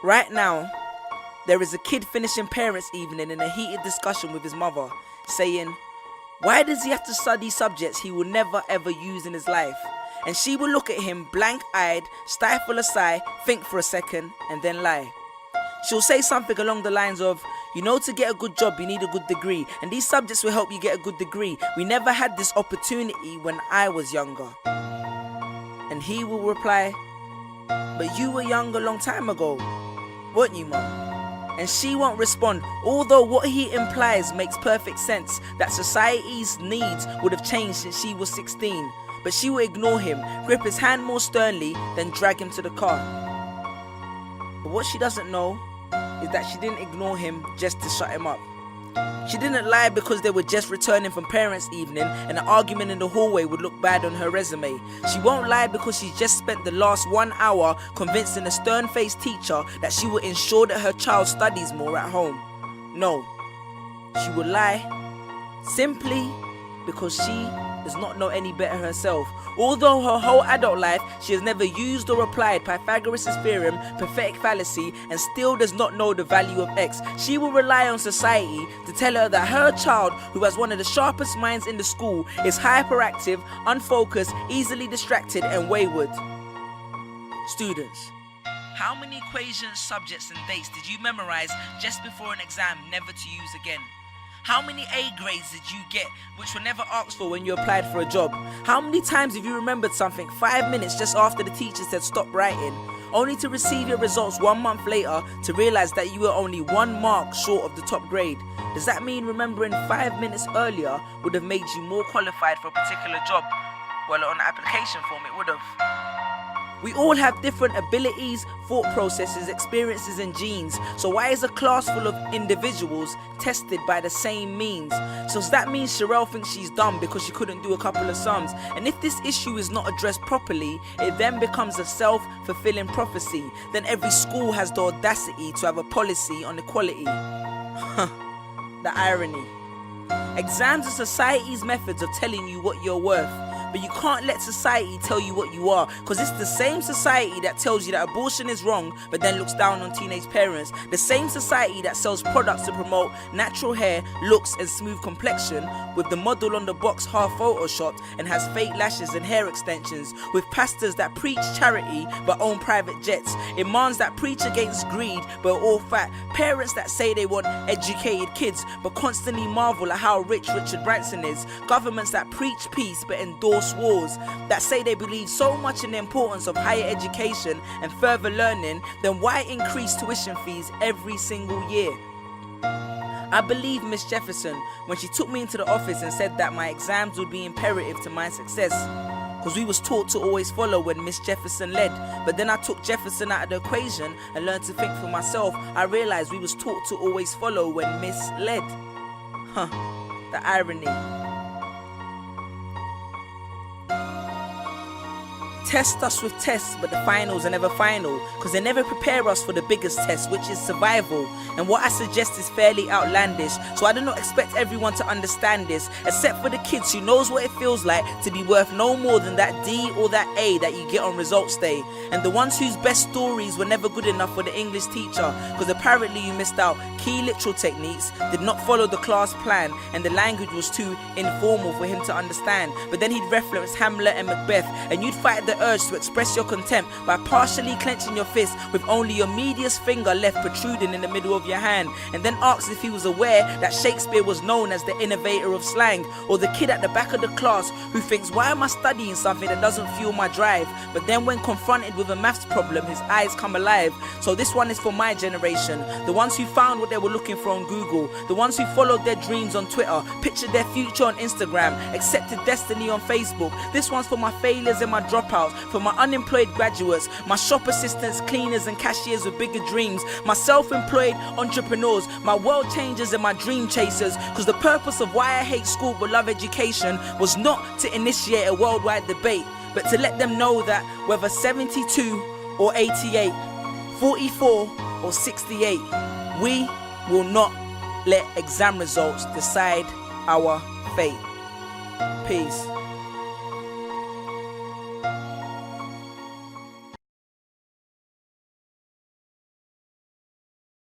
Right now, there is a kid finishing parents' evening in a heated discussion with his mother, saying, why does he have to study subjects he will never ever use in his life? And she will look at him blank-eyed, stifle a sigh, think for a second, and then lie. She'll say something along the lines of, you know, to get a good job you need a good degree, and these subjects will help you get a good degree. We never had this opportunity when I was younger. And he will reply, but you were young a long time ago, weren't you, Mum? And she won't respond, although what he implies makes perfect sense, that society's needs would have changed since she was 16. But she will ignore him, grip his hand more sternly, then drag him to the car. But what she doesn't know is that she didn't ignore him just to shut him up. She didn't lie because they were just returning from parents' evening and an argument in the hallway would look bad on her resume. She won't lie because she's just spent the last 1 hour convincing a stern-faced teacher that she will ensure that her child studies more at home. No, she will lie simply because she does not know any better herself. Although her whole adult life she has never used or applied Pythagoras' theorem, pathetic fallacy, and still does not know the value of x, she will rely on society to tell her that her child, who has one of the sharpest minds in the school, is hyperactive, unfocused, easily distracted, and wayward. Students, how many equations, subjects, and dates did you memorize just before an exam never to use again? How many A grades did you get which were never asked for when you applied for a job? How many times have you remembered something 5 minutes just after the teacher said stop writing, only to receive your results 1 month later to realize that you were only 1 mark short of the top grade? Does that mean remembering 5 minutes earlier would have made you more qualified for a particular job? Well, on the application form it would have. We all have different abilities, thought processes, experiences, and genes. So why is a class full of individuals tested by the same means? So does that mean Sherelle thinks she's dumb because she couldn't do a couple of sums? And if this issue is not addressed properly, it then becomes a self-fulfilling prophecy. Then every school has the audacity to have a policy on equality. The irony. Exams are society's methods of telling you what you're worth. But you can't let society tell you what you are, because it's the same society that tells you that abortion is wrong but then looks down on teenage parents. The same society that sells products to promote natural hair, looks and smooth complexion, with the model on the box half photoshopped and has fake lashes and hair extensions, with pastors that preach charity but own private jets, imams that preach against greed but are all fat, parents that say they want educated kids but constantly marvel at how rich Richard Branson is, governments that preach peace but endorse wars, that say they believe so much in the importance of higher education and further learning, then why increase tuition fees every single year? I believe Miss Jefferson when she took me into the office and said that my exams would be imperative to my success, because we was taught to always follow when Miss Jefferson led. But then I took Jefferson out of the equation and learned to think for myself. I realized we was taught to always follow when Miss led. The irony. Test us with tests, but the finals are never final, because they never prepare us for the biggest test, which is survival. And what I suggest is fairly outlandish, so I do not expect everyone to understand this, except for the kids who knows what it feels like to be worth no more than that D or that A that you get on results day, and the ones whose best stories were never good enough for the English teacher, because apparently you missed out key literal techniques, did not follow the class plan, and the language was too informal for him to understand. But then he'd reference Hamlet and Macbeth, and you'd fight the urge to express your contempt by partially clenching your fist with only your medius finger left protruding in the middle of your hand, and then asked if he was aware that Shakespeare was known as the innovator of slang, or the kid at the back of the class who thinks, why am I studying something that doesn't fuel my drive? But then when confronted with a maths problem, his eyes come alive. So this one is for my generation, the ones who found what they were looking for on Google, the ones who followed their dreams on Twitter, pictured their future on Instagram, accepted destiny on Facebook. This one's for my failures and my dropouts, for my unemployed graduates, my shop assistants, cleaners and cashiers with bigger dreams, my self-employed entrepreneurs, my world changers and my dream chasers, because the purpose of why I hate school but love education was not to initiate a worldwide debate, but to let them know that whether 72 or 88, 44 or 68, we will not let exam results decide our fate. Peace.